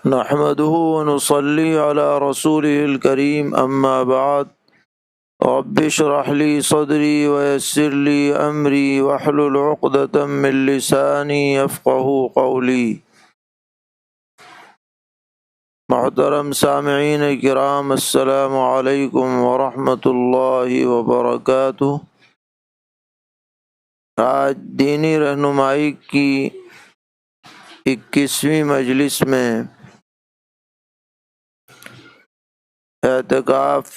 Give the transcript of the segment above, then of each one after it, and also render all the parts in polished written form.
نحمده ونصلي على رسوله الكريم أما بعد رب اشرح لي صدري ويسر لي أمري واحلل عقدة من لساني يفقهوا قولي۔ محترم سامعین کرام، السلام علیکم ورحمۃ اللہ وبرکاتہ۔ آج دینی رہنمائی کی 21ویں مجلس میں اعتکاف،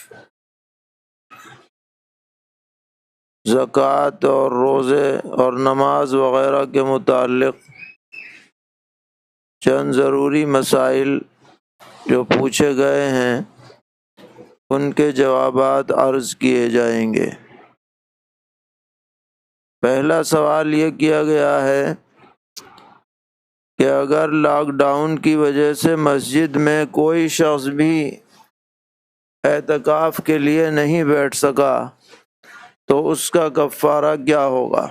زکوٰۃ اور روزے اور نماز وغیرہ کے متعلق چند ضروری مسائل جو پوچھے گئے ہیں ان کے جوابات عرض کیے جائیں گے۔ پہلا سوال یہ کیا گیا ہے کہ اگر لاک ڈاؤن کی وجہ سے مسجد میں کوئی شخص بھی اعتکاف کے لیے نہیں بیٹھ سکا تو اس کا کفارہ کیا ہوگا؟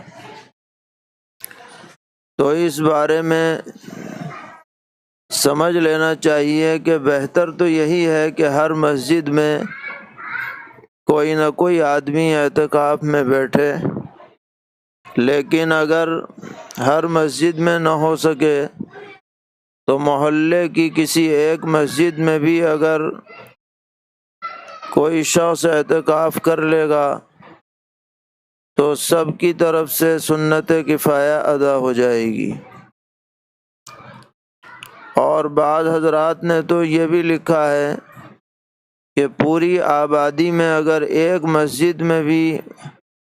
تو اس بارے میں سمجھ لینا چاہیے کہ بہتر تو یہی ہے کہ ہر مسجد میں کوئی نہ کوئی آدمی اعتکاف میں بیٹھے، لیکن اگر ہر مسجد میں نہ ہو سکے تو محلے کی کسی ایک مسجد میں بھی اگر کوئی شخص اعتکاف کر لے گا تو سب کی طرف سے سنت کفایہ ادا ہو جائے گی۔ اور بعض حضرات نے تو یہ بھی لکھا ہے کہ پوری آبادی میں اگر ایک مسجد میں بھی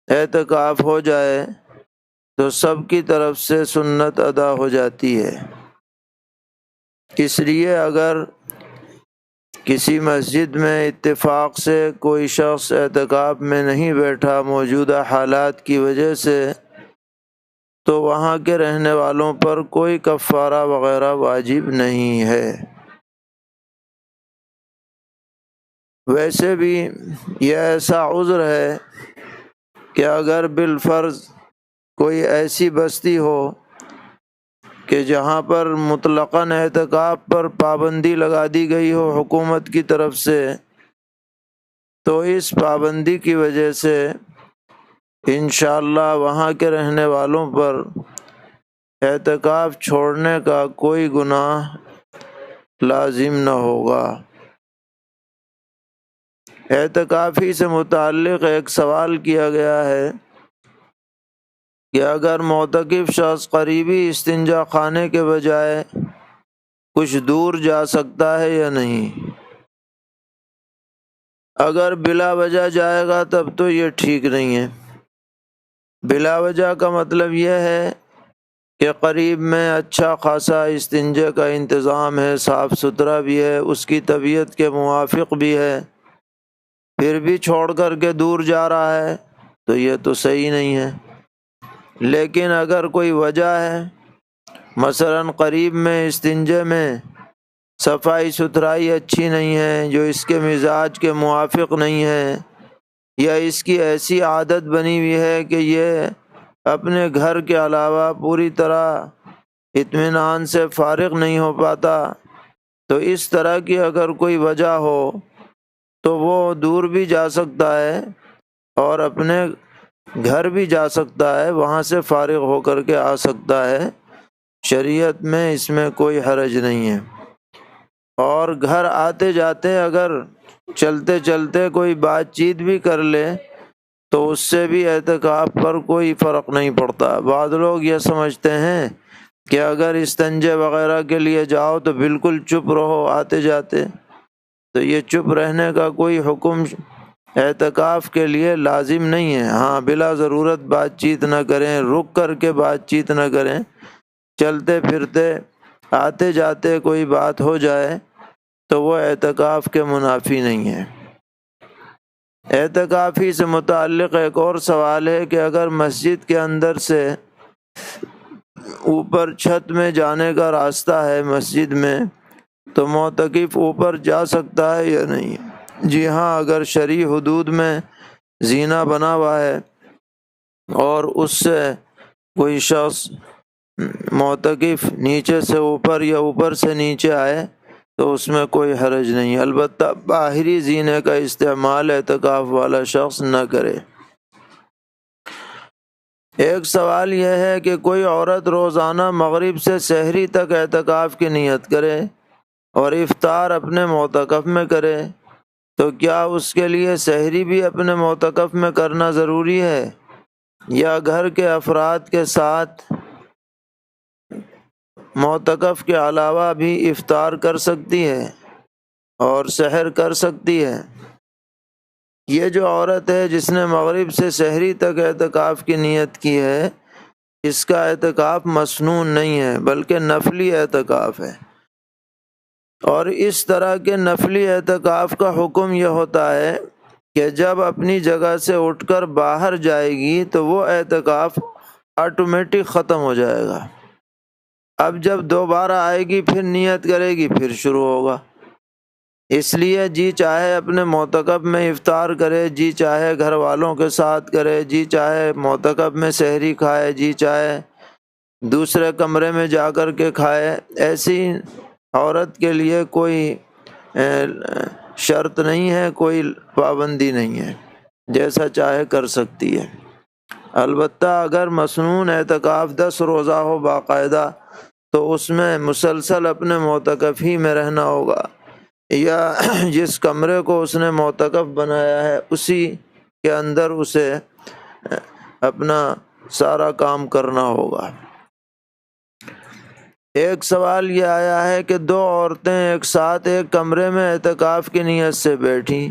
اعتکاف ہو جائے تو سب کی طرف سے سنت ادا ہو جاتی ہے۔ اس لیے اگر کسی مسجد میں اتفاق سے کوئی شخص اعتکاف میں نہیں بیٹھا موجودہ حالات کی وجہ سے، تو وہاں کے رہنے والوں پر کوئی کفارہ وغیرہ واجب نہیں ہے۔ ویسے بھی یہ ایسا عذر ہے کہ اگر بالفرض کوئی ایسی بستی ہو کہ جہاں پر مطلقاً اعتکاف پر پابندی لگا دی گئی ہو حکومت کی طرف سے، تو اس پابندی کی وجہ سے انشاءاللہ وہاں کے رہنے والوں پر اعتکاف چھوڑنے کا کوئی گناہ لازم نہ ہوگا۔ اعتکافی سے متعلق ایک سوال کیا گیا ہے کہ اگر معتکف شخص قریبی استنجا خانے کے بجائے کچھ دور جا سکتا ہے یا نہیں؟ اگر بلا وجہ جائے گا تب تو یہ ٹھیک نہیں ہے۔ بلا وجہ کا مطلب یہ ہے کہ قریب میں اچھا خاصا استنجے کا انتظام ہے، صاف ستھرا بھی ہے، اس کی طبیعت کے موافق بھی ہے، پھر بھی چھوڑ کر کے دور جا رہا ہے تو یہ تو صحیح نہیں ہے۔ لیکن اگر کوئی وجہ ہے، مثلاً قریب میں استنجے میں صفائی ستھرائی اچھی نہیں ہے جو اس کے مزاج کے موافق نہیں ہے، یا اس کی ایسی عادت بنی ہوئی ہے کہ یہ اپنے گھر کے علاوہ پوری طرح اطمینان سے فارغ نہیں ہو پاتا، تو اس طرح کی اگر کوئی وجہ ہو تو وہ دور بھی جا سکتا ہے اور اپنے گھر بھی جا سکتا ہے، وہاں سے فارغ ہو کر کے آ سکتا ہے۔ شریعت میں اس میں کوئی حرج نہیں ہے۔ اور گھر آتے جاتے اگر چلتے چلتے کوئی بات چیت بھی کر لے تو اس سے بھی اعتکاف پر کوئی فرق نہیں پڑتا۔ بعض لوگ یہ سمجھتے ہیں کہ اگر استنجے وغیرہ کے لیے جاؤ تو بالکل چپ رہو آتے جاتے، تو یہ چپ رہنے کا کوئی حکم اعتکاف کے لیے لازم نہیں ہے۔ ہاں، بلا ضرورت بات چیت نہ کریں، رک کر کے بات چیت نہ کریں، چلتے پھرتے آتے جاتے کوئی بات ہو جائے تو وہ اعتکاف کے منافی نہیں ہے۔ اعتکافی سے متعلق ایک اور سوال ہے کہ اگر مسجد کے اندر سے اوپر چھت میں جانے کا راستہ ہے مسجد میں، تو معتکف اوپر جا سکتا ہے یا نہیں؟ جی ہاں، اگر شرعی حدود میں زینہ بنا ہوا ہے اور اس سے کوئی شخص معتکف نیچے سے اوپر یا اوپر سے نیچے آئے تو اس میں کوئی حرج نہیں، البتہ باہری زینے کا استعمال اعتکاف والا شخص نہ کرے۔ ایک سوال یہ ہے کہ کوئی عورت روزانہ مغرب سے سحری تک اعتکاف کی نیت کرے اور افطار اپنے معتکف میں کرے، تو کیا اس کے لیے سحری بھی اپنے معتکف میں کرنا ضروری ہے، یا گھر کے افراد کے ساتھ معتکف کے علاوہ بھی افطار کر سکتی ہے اور سحر کر سکتی ہے؟ یہ جو عورت ہے جس نے مغرب سے سحری تک اعتکاف کی نیت کی ہے، اس کا اعتکاف مسنون نہیں ہے بلکہ نفلی اعتکاف ہے، اور اس طرح کے نفلی اعتکاف کا حکم یہ ہوتا ہے کہ جب اپنی جگہ سے اٹھ کر باہر جائے گی تو وہ اعتکاف آٹومیٹک ختم ہو جائے گا۔ اب جب دوبارہ آئے گی پھر نیت کرے گی، پھر شروع ہوگا۔ اس لیے جی چاہے اپنے معتکف میں افطار کرے، جی چاہے گھر والوں کے ساتھ کرے، جی چاہے معتکف میں سحری کھائے، جی چاہے دوسرے کمرے میں جا کر کے کھائے، ایسی عورت کے لیے کوئی شرط نہیں ہے، کوئی پابندی نہیں ہے، جیسا چاہے کر سکتی ہے۔ البتہ اگر مسنون اعتکاف 10 روزہ ہو باقاعدہ تو اس میں مسلسل اپنے معتکف ہی میں رہنا ہوگا، یا جس کمرے کو اس نے معتکف بنایا ہے اسی کے اندر اسے اپنا سارا کام کرنا ہوگا۔ ایک سوال یہ آیا ہے کہ 2 عورتیں ایک ساتھ ایک کمرے میں اعتکاف کی نیت سے بیٹھیں،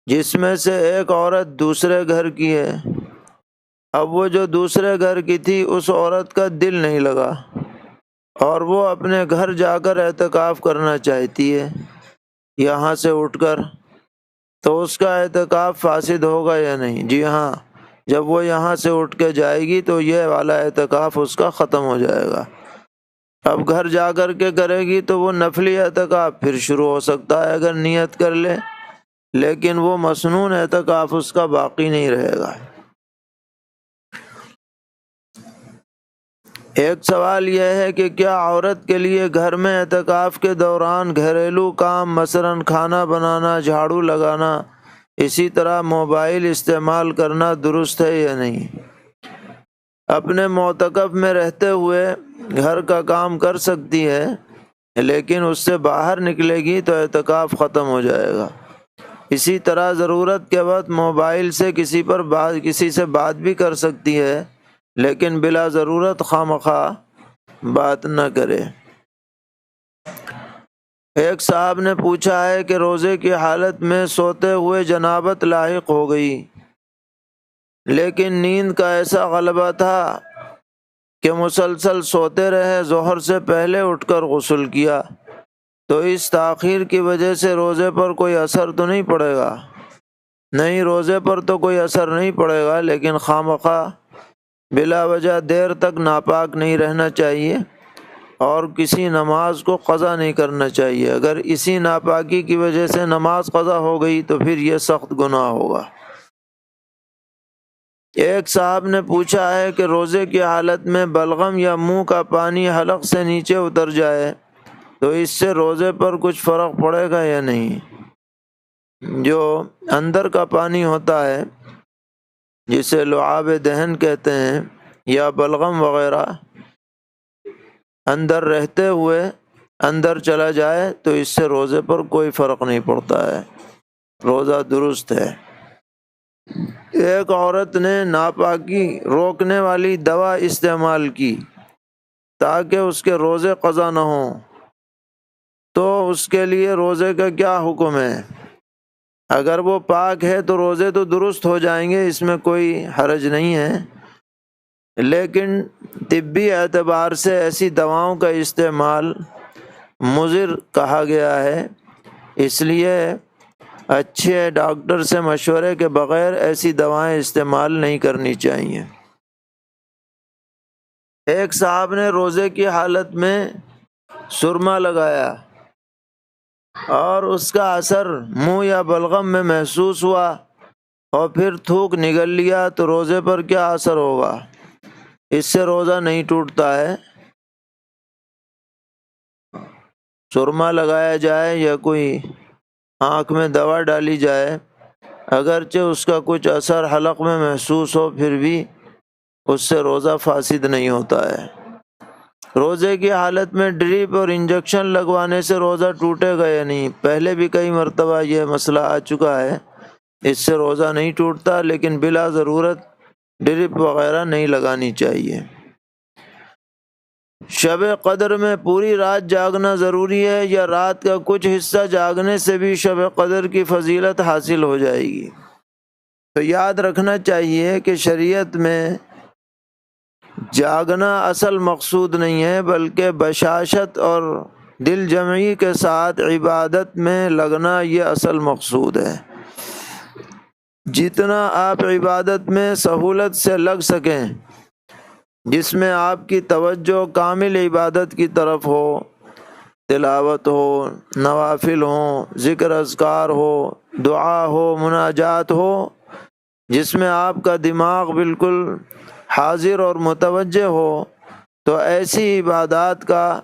جس میں سے ایک عورت دوسرے گھر کی ہے۔ اب وہ جو دوسرے گھر کی تھی اس عورت کا دل نہیں لگا اور وہ اپنے گھر جا کر اعتکاف کرنا چاہتی ہے یہاں سے اٹھ کر، تو اس کا اعتکاف فاسد ہوگا یا نہیں؟ جی ہاں، جب وہ یہاں سے اٹھ کے جائے گی تو یہ والا اعتکاف اس کا ختم ہو جائے گا۔ اب گھر جا کر کے کرے گی تو وہ نفلی اعتکاف پھر شروع ہو سکتا ہے اگر نیت کر لے، لیکن وہ مسنون اعتکاف اس کا باقی نہیں رہے گا۔ ایک سوال یہ ہے کہ کیا عورت کے لیے گھر میں اعتکاف کے دوران گھریلو کام مثلاً کھانا بنانا، جھاڑو لگانا، اسی طرح موبائل استعمال کرنا درست ہے یا نہیں؟ اپنے معتکف میں رہتے ہوئے گھر کا کام کر سکتی ہے، لیکن اس سے باہر نکلے گی تو اعتکاف ختم ہو جائے گا۔ اسی طرح ضرورت کے وقت موبائل سے کسی سے بات بھی کر سکتی ہے، لیکن بلا ضرورت خواہ بات نہ کرے۔ ایک صاحب نے پوچھا ہے کہ روزے کی حالت میں سوتے ہوئے جنابت لاحق ہو گئی، لیکن نیند کا ایسا غلبہ تھا کہ مسلسل سوتے رہے، ظہر سے پہلے اٹھ کر غسل کیا، تو اس تاخیر کی وجہ سے روزے پر کوئی اثر تو نہیں پڑے گا؟ نہیں، روزے پر تو کوئی اثر نہیں پڑے گا، لیکن خواہ بلا وجہ دیر تک ناپاک نہیں رہنا چاہیے اور کسی نماز کو قضا نہیں کرنا چاہیے۔ اگر اسی ناپاکی کی وجہ سے نماز قضا ہو گئی تو پھر یہ سخت گناہ ہوگا۔ ایک صاحب نے پوچھا ہے کہ روزے کی حالت میں بلغم یا منہ کا پانی حلق سے نیچے اتر جائے تو اس سے روزے پر کچھ فرق پڑے گا یا نہیں؟ جو اندر کا پانی ہوتا ہے جسے لعاب دہن کہتے ہیں یا بلغم وغیرہ، اندر رہتے ہوئے اندر چلا جائے تو اس سے روزے پر کوئی فرق نہیں پڑتا ہے، روزہ درست ہے۔ ایک عورت نے ناپاکی روکنے والی دوا استعمال کی تاکہ اس کے روزے قضا نہ ہوں، تو اس کے لیے روزے کا کیا حکم ہے؟ اگر وہ پاک ہے تو روزے تو درست ہو جائیں گے، اس میں کوئی حرج نہیں ہے، لیکن طبی اعتبار سے ایسی دواؤں کا استعمال مضر کہا گیا ہے، اس لیے اچھے ڈاکٹر سے مشورے کے بغیر ایسی دوائیں استعمال نہیں کرنی چاہیے۔ ایک صاحب نے روزے کی حالت میں سرما لگایا اور اس کا اثر منہ یا بلغم میں محسوس ہوا اور پھر تھوک نگل لیا تو روزے پر کیا اثر ہوگا؟ اس سے روزہ نہیں ٹوٹتا ہے۔ سرما لگایا جائے یا کوئی آنکھ میں دوا ڈالی جائے، اگرچہ اس کا کچھ اثر حلق میں محسوس ہو، پھر بھی اس سے روزہ فاسد نہیں ہوتا ہے۔ روزے کی حالت میں ڈرپ اور انجیکشن لگوانے سے روزہ ٹوٹے گا یا نہیں؟ پہلے بھی کئی مرتبہ یہ مسئلہ آ چکا ہے، اس سے روزہ نہیں ٹوٹتا، لیکن بلا ضرورت ڈرپ وغیرہ نہیں لگانی چاہیے۔ شب قدر میں پوری رات جاگنا ضروری ہے یا رات کا کچھ حصہ جاگنے سے بھی شب قدر کی فضیلت حاصل ہو جائے گی؟ تو یاد رکھنا چاہیے کہ شریعت میں جاگنا اصل مقصود نہیں ہے، بلکہ بشاشت اور دل جمعی کے ساتھ عبادت میں لگنا یہ اصل مقصود ہے۔ جتنا آپ عبادت میں سہولت سے لگ سکیں، جس میں آپ کی توجہ کامل عبادت کی طرف ہو، تلاوت ہو، نوافل ہوں، ذکر اذکار ہو، دعا ہو، مناجات ہو، جس میں آپ کا دماغ بالکل حاضر اور متوجہ ہو، تو ایسی عبادات کا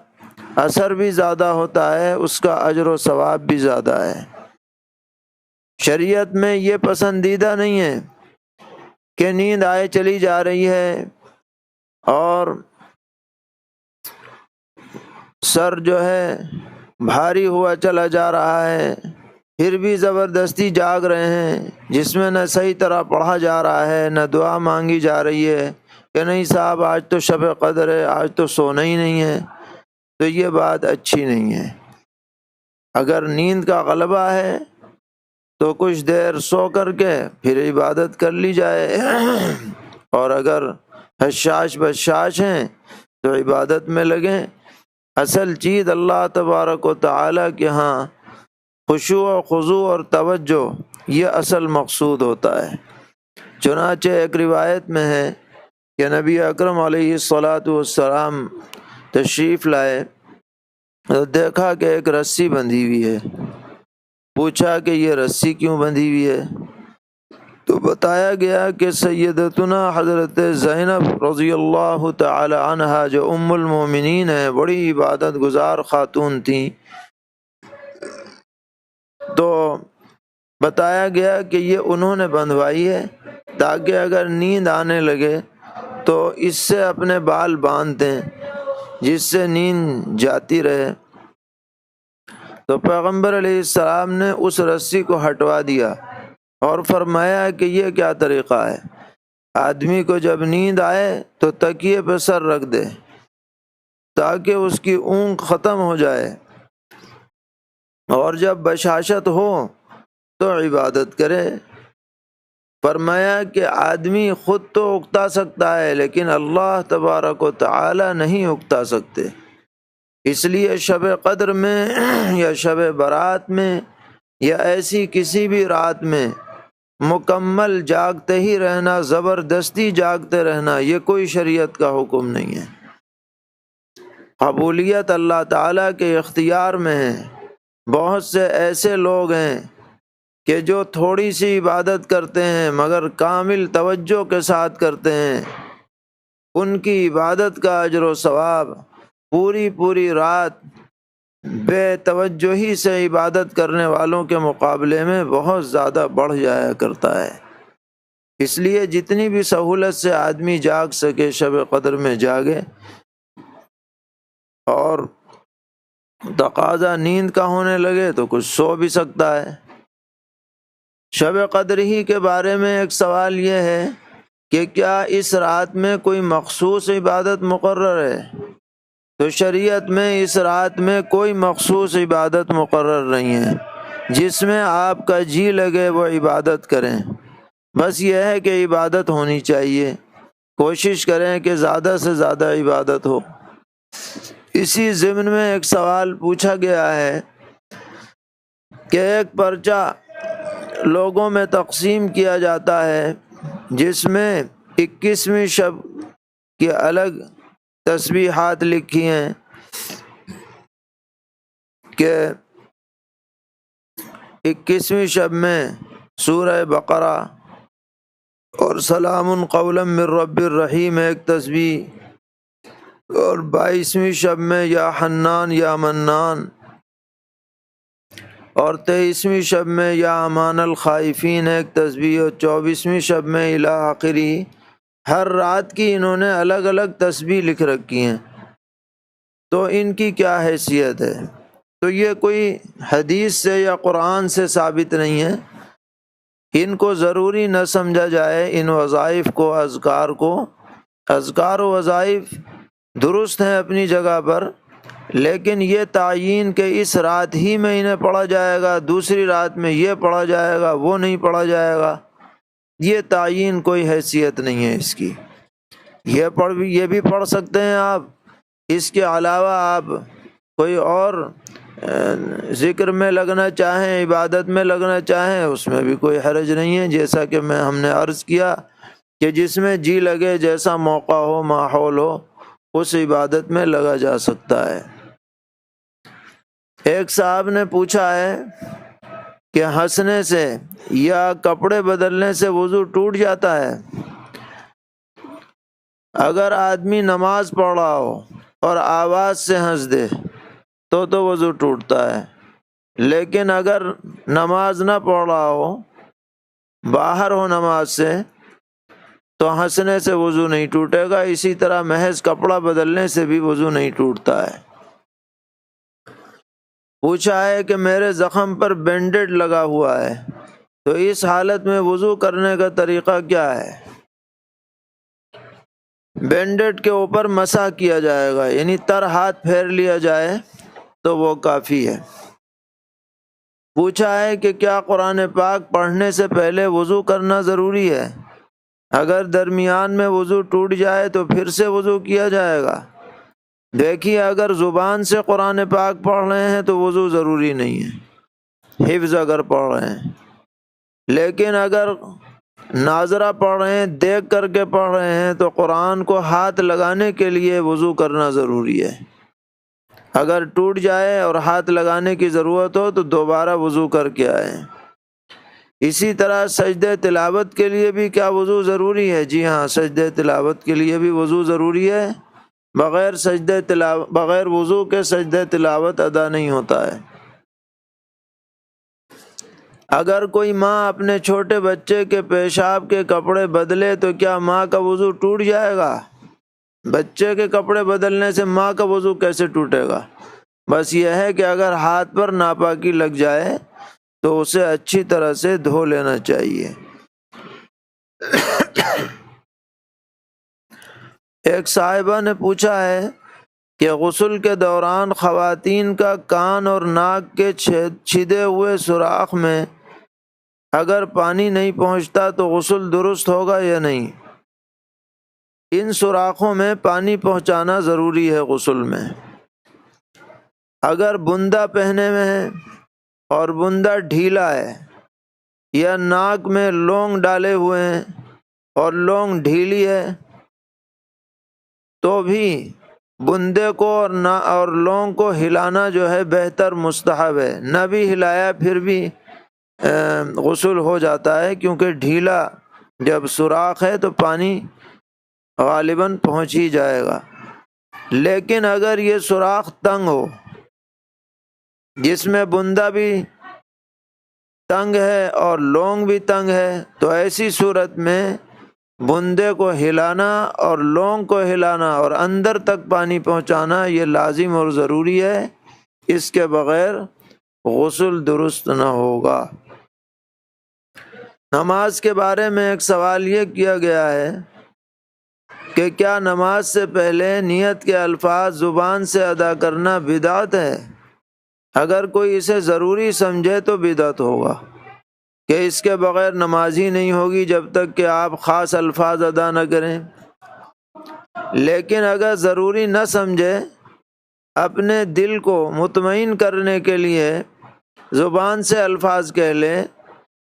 اثر بھی زیادہ ہوتا ہے، اس کا اجر و ثواب بھی زیادہ ہے۔ شریعت میں یہ پسندیدہ نہیں ہے کہ نیند آئے چلی جا رہی ہے اور سر جو ہے بھاری ہوا چلا جا رہا ہے، پھر بھی زبردستی جاگ رہے ہیں، جس میں نہ صحیح طرح پڑھا جا رہا ہے، نہ دعا مانگی جا رہی ہے کہ نہیں صاحب آج تو شب قدر ہے، آج تو سونا ہی نہیں ہے، تو یہ بات اچھی نہیں ہے۔ اگر نیند کا غلبہ ہے تو کچھ دیر سو کر کے پھر عبادت کر لی جائے، اور اگر حشاش بشاش ہیں تو عبادت میں لگیں۔ اصل چیز اللہ تبارک و تعالیٰ کے ہاں خشوع و خضوع اور توجہ، یہ اصل مقصود ہوتا ہے۔ چنانچہ ایک روایت میں ہے کہ نبی اکرم علیہ السلام تشریف لائے تو دیکھا کہ ایک رسی بندھی ہوئی ہے۔ پوچھا کہ یہ رسی کیوں بندھی ہوئی ہے؟ تو بتایا گیا کہ سیدتنا حضرت زینب رضی اللہ تعالی عنہا جو ام المومنین ہیں، بڑی عبادت گزار خاتون تھیں، تو بتایا گیا کہ یہ انہوں نے بندھوائی ہے تاکہ اگر نیند آنے لگے تو اس سے اپنے بال باندھ دیں، جس سے نیند جاتی رہے۔ تو پیغمبر علیہ السلام نے اس رسی کو ہٹوا دیا اور فرمایا کہ یہ کیا طریقہ ہے؟ آدمی کو جب نیند آئے تو تکیے پہ سر رکھ دے تاکہ اس کی اونگ ختم ہو جائے، اور جب بشاشت ہو تو عبادت کرے۔ فرمایا کہ آدمی خود تو اکتا سکتا ہے لیکن اللہ تبارک و تعالی نہیں اکتا سکتے، اس لیے شب قدر میں یا شب برات میں یا ایسی کسی بھی رات میں مکمل جاگتے ہی رہنا، زبردستی جاگتے رہنا، یہ کوئی شریعت کا حکم نہیں ہے۔ قبولیت اللہ تعالیٰ کے اختیار میں ہے۔ بہت سے ایسے لوگ ہیں کہ جو تھوڑی سی عبادت کرتے ہیں مگر کامل توجہ کے ساتھ کرتے ہیں، ان کی عبادت کا اجر و ثواب پوری رات بے توجہی سے عبادت کرنے والوں کے مقابلے میں بہت زیادہ بڑھ جایا کرتا ہے۔ اس لیے جتنی بھی سہولت سے آدمی جاگ سکے شب قدر میں جاگے، اور تقاضا نیند کا ہونے لگے تو کچھ سو بھی سکتا ہے۔ شب قدر ہی کے بارے میں ایک سوال یہ ہے کہ کیا اس رات میں کوئی مخصوص عبادت مقرر ہے؟ تو شریعت میں اس رات میں کوئی مخصوص عبادت مقرر نہیں ہے، جس میں آپ کا جی لگے وہ عبادت کریں۔ بس یہ ہے کہ عبادت ہونی چاہیے، کوشش کریں کہ زیادہ سے زیادہ عبادت ہو۔ اسی ضمن میں ایک سوال پوچھا گیا ہے کہ ایک پرچہ لوگوں میں تقسیم کیا جاتا ہے جس میں 21ویں شب کی الگ تسبیحات لکھی ہیں کہ 21ویں شب میں سورہ بقرہ اور سلام قولا من رب الرحیم ایک تسبیح، اور 22ویں شب میں یا حنان یا منان اور 23ویں شب میں یا امان الخائفین ایک تسبیح، اور 24ویں شب میں الی آخری، ہر رات کی انہوں نے الگ الگ تسبیح لکھ رکھی ہیں، تو ان کی کیا حیثیت ہے؟ تو یہ کوئی حدیث سے یا قرآن سے ثابت نہیں ہے، ان کو ضروری نہ سمجھا جائے، ان وظائف کو، اذکار کو۔ اذکار و وظائف درست ہیں اپنی جگہ پر، لیکن یہ تعیین کہ اس رات ہی میں انہیں پڑھا جائے گا، دوسری رات میں یہ پڑھا جائے گا، وہ نہیں پڑھا جائے گا، یہ تعیین کوئی حیثیت نہیں ہے اس کی۔ یہ بھی پڑھ سکتے ہیں آپ، اس کے علاوہ آپ کوئی اور ذکر میں لگنا چاہیں، عبادت میں لگنا چاہیں، اس میں بھی کوئی حرج نہیں ہے، جیسا کہ ہم نے عرض کیا کہ جس میں جی لگے، جیسا موقع ہو، ماحول ہو، اس عبادت میں لگا جا سکتا ہے۔ ایک صاحب نے پوچھا ہے کہ ہنسنے سے یا کپڑے بدلنے سے وضو ٹوٹ جاتا ہے؟ اگر آدمی نماز پڑھ رہا ہو اور آواز سے ہنس دے تو وضو ٹوٹتا ہے، لیکن اگر نماز نہ پڑھ رہا ہو، باہر ہو نماز سے، تو ہنسنے سے وضو نہیں ٹوٹے گا۔ اسی طرح محض کپڑا بدلنے سے بھی وضو نہیں ٹوٹتا ہے۔ پوچھا ہے کہ میرے زخم پر بینڈیڈ لگا ہوا ہے، تو اس حالت میں وضو کرنے کا طریقہ کیا ہے؟ بینڈیڈ کے اوپر مسح کیا جائے گا، یعنی تر ہاتھ پھیر لیا جائے تو وہ کافی ہے۔ پوچھا ہے کہ کیا قرآن پاک پڑھنے سے پہلے وضو کرنا ضروری ہے؟ اگر درمیان میں وضو ٹوٹ جائے تو پھر سے وضو کیا جائے گا؟ دیکھیے، اگر زبان سے قرآن پاک پڑھ رہے ہیں تو وضو ضروری نہیں ہے، حفظ اگر پڑھ رہے ہیں، لیکن اگر ناظرہ پڑھ رہے ہیں، دیکھ کر کے پڑھ رہے ہیں، تو قرآن کو ہاتھ لگانے کے لیے وضو کرنا ضروری ہے۔ اگر ٹوٹ جائے اور ہاتھ لگانے کی ضرورت ہو تو دوبارہ وضو کر کے آئیں۔ اسی طرح سجدہ تلاوت کے لیے بھی کیا وضو ضروری ہے؟ جی ہاں، سجدہ تلاوت کے لیے بھی وضو ضروری ہے۔ بغیر وضو کے سجدہ تلاوت ادا نہیں ہوتا ہے۔ اگر کوئی ماں اپنے چھوٹے بچے کے پیشاب کے کپڑے بدلے تو کیا ماں کا وضو ٹوٹ جائے گا؟ بچے کے کپڑے بدلنے سے ماں کا وضو کیسے ٹوٹے گا؟ بس یہ ہے کہ اگر ہاتھ پر ناپاکی لگ جائے تو اسے اچھی طرح سے دھو لینا چاہیے۔ ایک صاحبہ نے پوچھا ہے کہ غسل کے دوران خواتین کا کان اور ناک کے چھدے ہوئے سوراخ میں اگر پانی نہیں پہنچتا تو غسل درست ہوگا یا نہیں؟ ان سوراخوں میں پانی پہنچانا ضروری ہے غسل میں۔ اگر بندہ پہنے میں ہے اور بندہ ڈھیلا ہے، یا ناک میں لونگ ڈالے ہوئے ہیں اور لونگ ڈھیلی ہے، تو بھی بندے کو اور لونگ کو ہلانا جو ہے بہتر مستحب ہے۔ نہ بھی ہلایا پھر بھی غسل ہو جاتا ہے، کیونکہ ڈھیلا جب سوراخ ہے تو پانی غالباً پہنچ ہی جائے گا۔ لیکن اگر یہ سوراخ تنگ ہو، جس میں بندہ بھی تنگ ہے اور لونگ بھی تنگ ہے، تو ایسی صورت میں بندے کو ہلانا اور لونگ کو ہلانا اور اندر تک پانی پہنچانا یہ لازم اور ضروری ہے، اس کے بغیر غسل درست نہ ہوگا۔ نماز کے بارے میں ایک سوال یہ کیا گیا ہے کہ کیا نماز سے پہلے نیت کے الفاظ زبان سے ادا کرنا بدعت ہے؟ اگر کوئی اسے ضروری سمجھے تو بدعت ہوگا، کہ اس کے بغیر نماز ہی نہیں ہوگی جب تک کہ آپ خاص الفاظ ادا نہ کریں۔ لیکن اگر ضروری نہ سمجھے، اپنے دل کو مطمئن کرنے کے لیے زبان سے الفاظ کہہ لے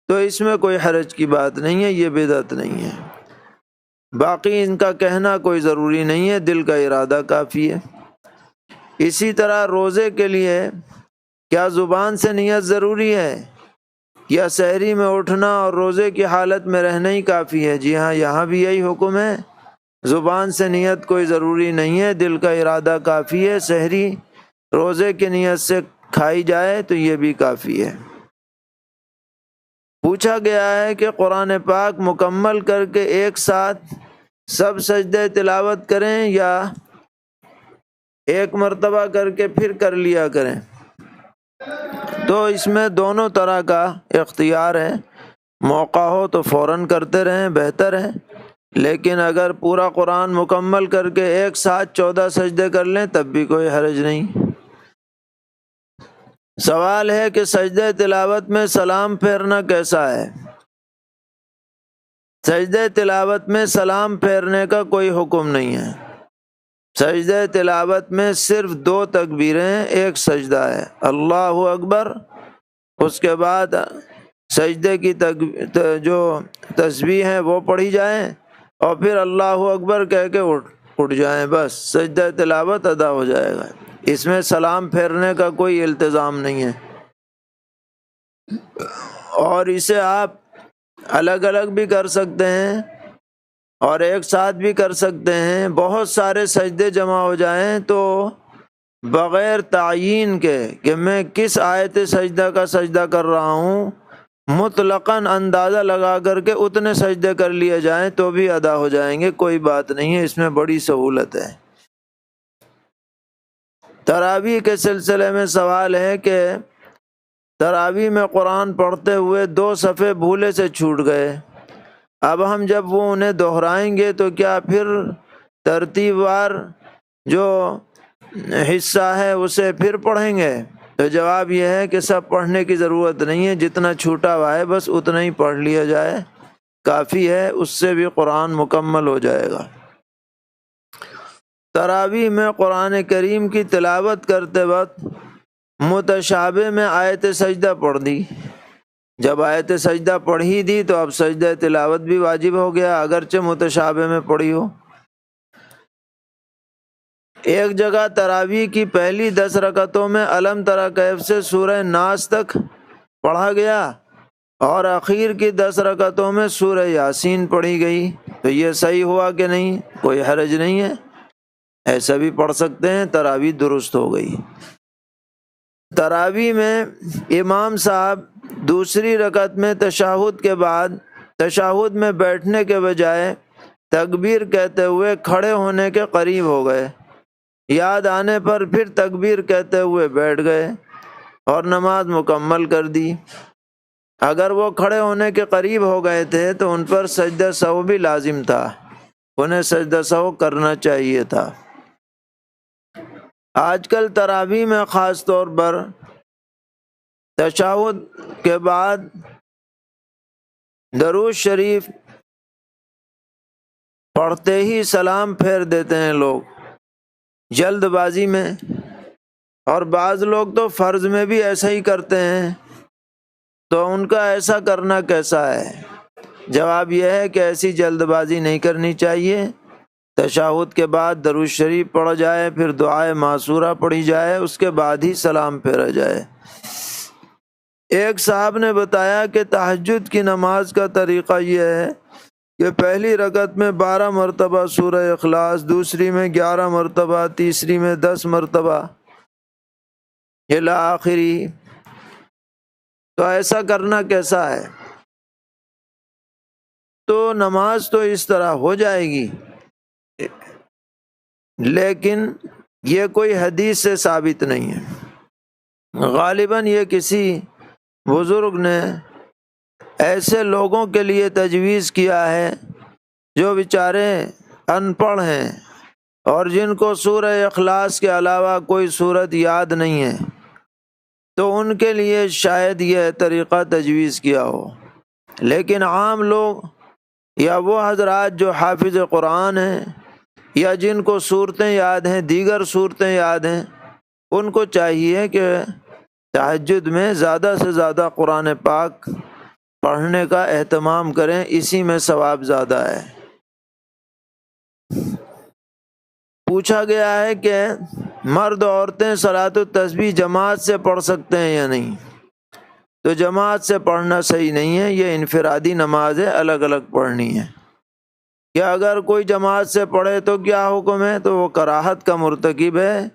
تو اس میں کوئی حرج کی بات نہیں ہے، یہ بدعت نہیں ہے۔ باقی ان کا کہنا کوئی ضروری نہیں ہے، دل کا ارادہ کافی ہے۔ اسی طرح روزے کے لیے کیا زبان سے نیت ضروری ہے، یا سحری میں اٹھنا اور روزے کی حالت میں رہنا ہی کافی ہے؟ جی ہاں، یہاں بھی یہی حکم ہے، زبان سے نیت کوئی ضروری نہیں ہے، دل کا ارادہ کافی ہے۔ سحری روزے کی نیت سے کھائی جائے تو یہ بھی کافی ہے۔ پوچھا گیا ہے کہ قرآن پاک مکمل کر کے ایک ساتھ سب سجدہ تلاوت کریں یا ایک مرتبہ کر کے پھر کر لیا کریں، تو اس میں دونوں طرح کا اختیار ہے۔ موقع ہو تو فوراً کرتے رہیں، بہتر ہے، لیکن اگر پورا قرآن مکمل کر کے ایک ساتھ 14 سجدے کر لیں تب بھی کوئی حرج نہیں۔ سوال ہے کہ سجدہ تلاوت میں سلام پھیرنا کیسا ہے؟ سجدہ تلاوت میں سلام پھیرنے کا کوئی حکم نہیں ہے۔ سجدہ تلاوت میں صرف 2 تکبیریں، ایک سجدہ ہے، اللہ اکبر، اس کے بعد سجدے کی جو تسبیح ہے وہ پڑھی جائیں اور پھر اللہ اکبر کہہ کے اٹھ جائیں، بس سجدہ تلاوت ادا ہو جائے گا۔ اس میں سلام پھیرنے کا کوئی التزام نہیں ہے، اور اسے آپ الگ الگ بھی کر سکتے ہیں اور ایک ساتھ بھی کر سکتے ہیں۔ بہت سارے سجدے جمع ہو جائیں تو بغیر تعیین کے کہ میں کس آیت سجدہ کا سجدہ کر رہا ہوں، مطلقاً اندازہ لگا کر کے اتنے سجدے کر لیے جائیں تو بھی ادا ہو جائیں گے، کوئی بات نہیں ہے، اس میں بڑی سہولت ہے۔ تراویح کے سلسلے میں سوال ہے کہ تراویح میں قرآن پڑھتے ہوئے 2 صفحے بھولے سے چھوٹ گئے، اب ہم جب وہ انہیں دہرائیں گے تو کیا پھر ترتیب وار جو حصہ ہے اسے پھر پڑھیں گے؟ تو جواب یہ ہے کہ سب پڑھنے کی ضرورت نہیں ہے، جتنا چھوٹا ہوا ہے بس اتنا ہی پڑھ لیا جائے، کافی ہے، اس سے بھی قرآن مکمل ہو جائے گا۔ تراویح میں قرآن کریم کی تلاوت کرتے وقت متشابہ میں آیت سجدہ پڑھ دی، جب آیت سجدہ پڑھ ہی دی تو اب سجدہ تلاوت بھی واجب ہو گیا، اگرچہ متشابہ میں پڑھی ہو۔ ایک جگہ تراویح کی پہلی 10 رکعتوں میں الم تری کیف سے سورہ ناس تک پڑھا گیا اور اخیر کی 10 رکعتوں میں سورہ یاسین پڑھی گئی، تو یہ صحیح ہوا کہ نہیں؟ کوئی حرج نہیں ہے، ایسا بھی پڑھ سکتے ہیں، تراویح درست ہو گئی۔ تراویح میں امام صاحب دوسری رکعت میں تشہد کے بعد تشہد میں بیٹھنے کے بجائے تکبیر کہتے ہوئے کھڑے ہونے کے قریب ہو گئے، یاد آنے پر پھر تکبیر کہتے ہوئے بیٹھ گئے اور نماز مکمل کر دی۔ اگر وہ کھڑے ہونے کے قریب ہو گئے تھے تو ان پر سجدہ سہو بھی لازم تھا، انہیں سجدہ سہو کرنا چاہیے تھا۔ آج کل تراویح میں خاص طور پر تشہد کے بعد درود شریف پڑھتے ہی سلام پھیر دیتے ہیں لوگ جلد بازی میں، اور بعض لوگ تو فرض میں بھی ایسا ہی کرتے ہیں، تو ان کا ایسا کرنا کیسا ہے؟ جواب یہ ہے کہ ایسی جلد بازی نہیں کرنی چاہیے۔ تشہد کے بعد درود شریف پڑھا جائے، پھر دعائے معصورہ پڑھی جائے، اس کے بعد ہی سلام پھیرا جائے۔ ایک صاحب نے بتایا کہ تہجد کی نماز کا طریقہ یہ ہے کہ پہلی رکعت میں 12 مرتبہ سورہ اخلاص، دوسری میں 11 مرتبہ، تیسری میں 10 مرتبہ الی آخری۔ تو ایسا کرنا کیسا ہے؟ تو نماز تو اس طرح ہو جائے گی، لیکن یہ کوئی حدیث سے ثابت نہیں ہے۔ غالباً یہ کسی بزرگ نے ایسے لوگوں کے لیے تجویز کیا ہے جو بیچارے ان پڑھ ہیں اور جن کو سورہ اخلاص کے علاوہ کوئی سورت یاد نہیں ہے، تو ان کے لیے شاید یہ طریقہ تجویز کیا ہو، لیکن عام لوگ یا وہ حضرات جو حافظ قرآن ہیں یا جن کو صورتیں یاد ہیں، دیگر صورتیں یاد ہیں، ان کو چاہیے کہ تہجد میں زیادہ سے زیادہ قرآن پاک پڑھنے کا اہتمام کریں، اسی میں ثواب زیادہ ہے۔ پوچھا گیا ہے کہ مرد عورتیں صلاۃ التسبیح جماعت سے پڑھ سکتے ہیں یا نہیں؟ تو جماعت سے پڑھنا صحیح نہیں ہے، یہ انفرادی نماز ہے، الگ الگ پڑھنی ہے۔ کہ اگر کوئی جماعت سے پڑھے تو کیا حکم ہے؟ تو وہ کراہت کا مرتکب ہے،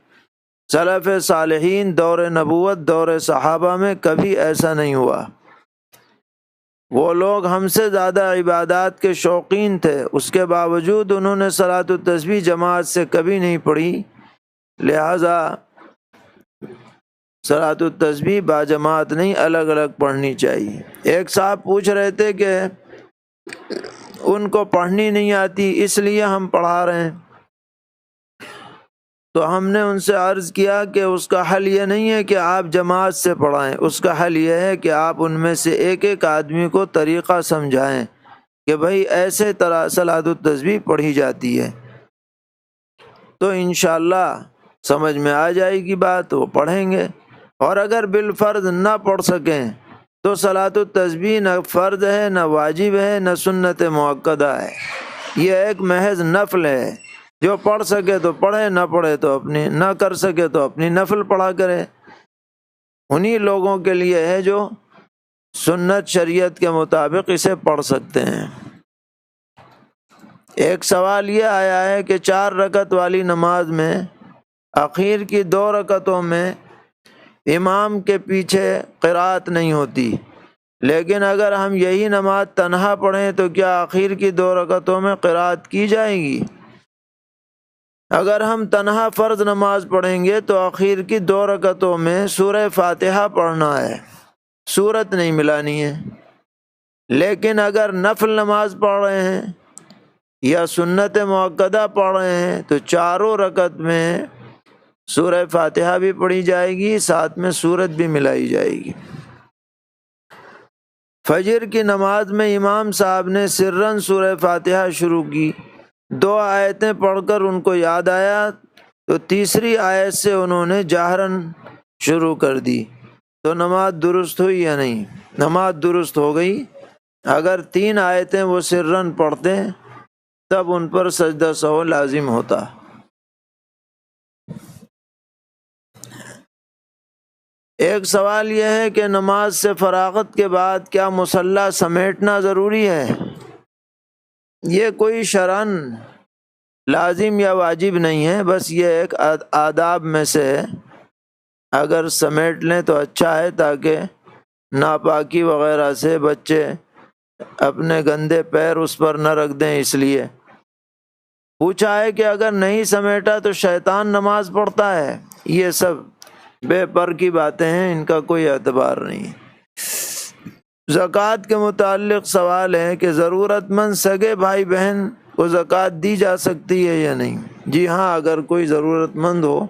سلف صالحین دور نبوت دور صحابہ میں کبھی ایسا نہیں ہوا۔ وہ لوگ ہم سے زیادہ عبادات کے شوقین تھے، اس کے باوجود انہوں نے صلاۃ التسبیح جماعت سے کبھی نہیں پڑھی، لہذا صلاۃ التسبیح باجماعت نہیں الگ الگ پڑھنی چاہیے۔ ایک صاحب پوچھ رہے تھے کہ ان کو پڑھنی نہیں آتی اس لیے ہم پڑھا رہے ہیں، تو ہم نے ان سے عرض کیا کہ اس کا حل یہ نہیں ہے کہ آپ جماعت سے پڑھائیں، اس کا حل یہ ہے کہ آپ ان میں سے ایک ایک آدمی کو طریقہ سمجھائیں کہ بھئی ایسے طرح صلاۃ التسبیح پڑھی جاتی ہے، تو انشاءاللہ سمجھ میں آ جائے گی بات، وہ پڑھیں گے۔ اور اگر بالفرض نہ پڑھ سکیں تو صلاۃ التسبیح نہ فرض ہے، نہ واجب ہے، نہ سنت مؤکدہ ہے، یہ ایک محض نفل ہے۔ جو پڑھ سکے تو پڑھے، نہ پڑھے تو اپنی نہ کر سکے تو اپنی نفل پڑھا کرے۔ انہی لوگوں کے لیے ہے جو سنت شریعت کے مطابق اسے پڑھ سکتے ہیں۔ ایک سوال یہ آیا ہے کہ 4 رکعت والی نماز میں اخیر کی 2 رکعتوں میں امام کے پیچھے قرأت نہیں ہوتی، لیکن اگر ہم یہی نماز تنہا پڑھیں تو کیا اخیر کی 2 رکعتوں میں قرأت کی جائے گی؟ اگر ہم تنہا فرض نماز پڑھیں گے تو اخیر کی 2 رکعتوں میں سورہ فاتحہ پڑھنا ہے، سورت نہیں ملانی ہے۔ لیکن اگر نفل نماز پڑھ رہے ہیں یا سنت مؤکدہ پڑھ رہے ہیں تو 4 رکعت میں سورہ فاتحہ بھی پڑھی جائے گی، ساتھ میں سورت بھی ملائی جائے گی۔ فجر کی نماز میں امام صاحب نے سرًا سورہ فاتحہ شروع کی، 2 آیتیں پڑھ کر ان کو یاد آیا تو تیسری آیت سے انہوں نے جہراً شروع کر دی، تو نماز درست ہوئی یا نہیں؟ نماز درست ہو گئی۔ اگر 3 آیتیں وہ سرًا پڑھتے تب ان پر سجدہ سہو لازم ہوتا۔ ایک سوال یہ ہے کہ نماز سے فراغت کے بعد کیا مصلی سمیٹنا ضروری ہے؟ یہ کوئی شرعاً لازم یا واجب نہیں ہے، بس یہ ایک آداب میں سے ہے۔ اگر سمیٹ لیں تو اچھا ہے، تاکہ ناپاکی وغیرہ سے بچے اپنے گندے پیر اس پر نہ رکھ دیں۔ اس لیے پوچھا ہے کہ اگر نہیں سمیٹا تو شیطان نماز پڑھتا ہے؟ یہ سب بے پر کی باتیں ہیں، ان کا کوئی اعتبار نہیں۔ زکوٰۃ کے متعلق سوال ہے کہ ضرورت مند سگے بھائی بہن کو زکوٰۃ دی جا سکتی ہے یا نہیں؟ جی ہاں، اگر کوئی ضرورت مند ہو،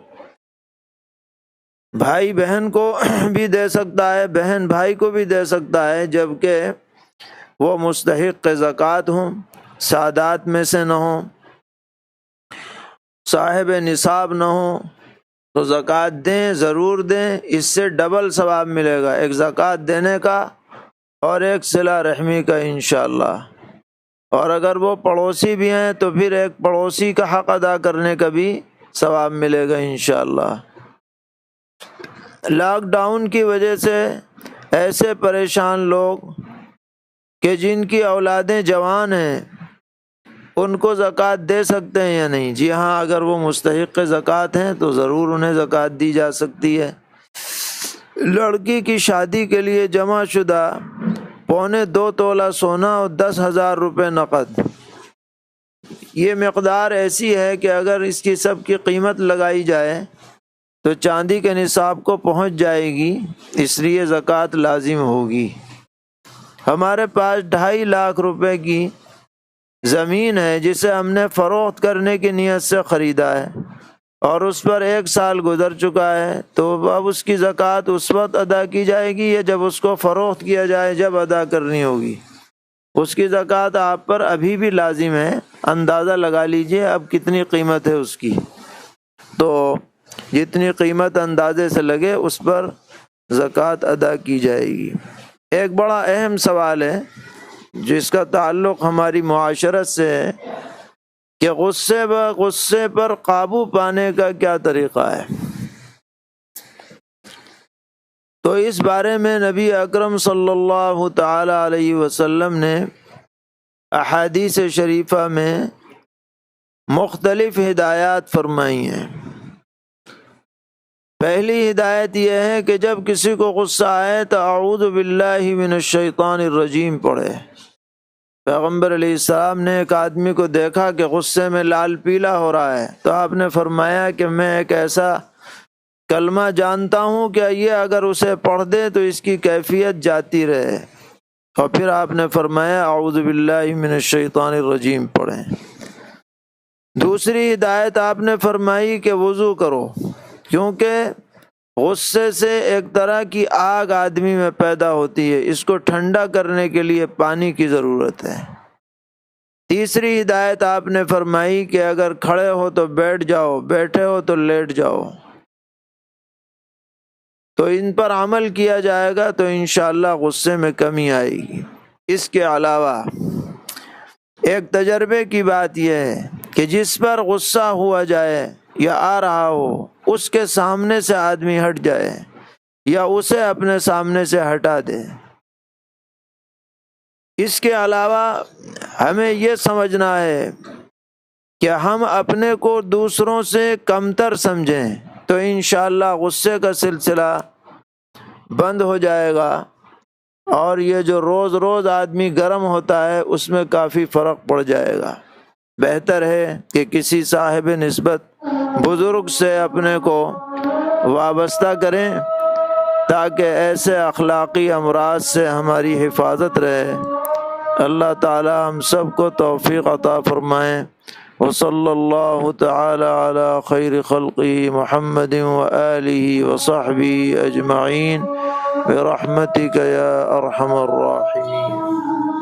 بھائی بہن کو بھی دے سکتا ہے، بہن بھائی کو بھی دے سکتا ہے، جبکہ وہ مستحق زکوٰۃ ہوں، سادات میں سے نہ ہوں، صاحب نصاب نہ ہوں، تو زکوٰۃ دیں، ضرور دیں، اس سے ڈبل ثواب ملے گا، ایک زکوٰۃ دینے کا اور ایک صلہ رحمی کا انشاءاللہ۔ اور اگر وہ پڑوسی بھی ہیں تو پھر ایک پڑوسی کا حق ادا کرنے کا بھی ثواب ملے گا انشاءاللہ۔ لاک ڈاؤن کی وجہ سے ایسے پریشان لوگ کہ جن کی اولادیں جوان ہیں، ان کو زکوٰۃ دے سکتے ہیں یا نہیں؟ جی ہاں، اگر وہ مستحق زکوٰۃ ہیں تو ضرور انہیں زکوٰۃ دی جا سکتی ہے۔ لڑکی کی شادی کے لیے جمع شدہ 2.25 تولہ سونا اور 10,000 روپے نقد، یہ مقدار ایسی ہے کہ اگر اس کی سب کی قیمت لگائی جائے تو چاندی کے نصاب کو پہنچ جائے گی، اس لیے زکوٰۃ لازم ہوگی۔ ہمارے پاس 2.5 لاکھ روپے کی زمین ہے جسے ہم نے فروخت کرنے کی نیت سے خریدا ہے، اور اس پر 1 سال گزر چکا ہے، تو اب اس کی زکوٰۃ اس وقت ادا کی جائے گی یا جب اس کو فروخت کیا جائے جب ادا کرنی ہوگی؟ اس کی زکوٰۃ آپ پر ابھی بھی لازم ہے۔ اندازہ لگا لیجئے اب کتنی قیمت ہے اس کی، تو جتنی قیمت اندازے سے لگے اس پر زکوٰۃ ادا کی جائے گی۔ ایک بڑا اہم سوال ہے جس کا تعلق ہماری معاشرت سے ہے کہ غصے پر قابو پانے کا کیا طریقہ ہے؟ تو اس بارے میں نبی اکرم صلی اللہ تعالی علیہ وسلم نے احادیث شریفہ میں مختلف ہدایات فرمائی ہیں۔ پہلی ہدایت یہ ہے کہ جب کسی کو غصہ آئے تو اعوذ باللہ من الشیطان الرجیم پڑھے۔ پیغمبر علیہ السلام نے ایک آدمی کو دیکھا کہ غصے میں لال پیلا ہو رہا ہے، تو آپ نے فرمایا کہ میں ایک ایسا کلمہ جانتا ہوں کہ یہ اگر اسے پڑھ دے تو اس کی کیفیت جاتی رہے، اور پھر آپ نے فرمایا اعوذ باللہ من الشیطان الرجیم پڑھیں۔ دوسری ہدایت آپ نے فرمائی کہ وضو کرو، کیونکہ غصے سے ایک طرح کی آگ آدمی میں پیدا ہوتی ہے، اس کو ٹھنڈا کرنے کے لیے پانی کی ضرورت ہے۔ تیسری ہدایت آپ نے فرمائی کہ اگر کھڑے ہو تو بیٹھ جاؤ، بیٹھے ہو تو لیٹ جاؤ، تو ان پر عمل کیا جائے گا تو انشاءاللہ غصے میں کمی آئے گی۔ اس کے علاوہ ایک تجربے کی بات یہ ہے کہ جس پر غصہ ہوا جائے یا آ رہا ہو اس کے سامنے سے آدمی ہٹ جائے یا اسے اپنے سامنے سے ہٹا دے۔ اس کے علاوہ ہمیں یہ سمجھنا ہے کہ ہم اپنے کو دوسروں سے کمتر سمجھیں تو انشاءاللہ غصے کا سلسلہ بند ہو جائے گا، اور یہ جو روز روز آدمی گرم ہوتا ہے اس میں کافی فرق پڑ جائے گا۔ بہتر ہے کہ کسی صاحب نسبت بزرگ سے اپنے کو وابستہ کریں تاکہ ایسے اخلاقی امراض سے ہماری حفاظت رہے۔ اللہ تعالی ہم سب کو توفیق عطا فرمائیں۔ وصلی اللہ تعالی علی خیر خلقہ محمد وآلہ وصحبہ اجمعین برحمتک یا ارحم الراحمین۔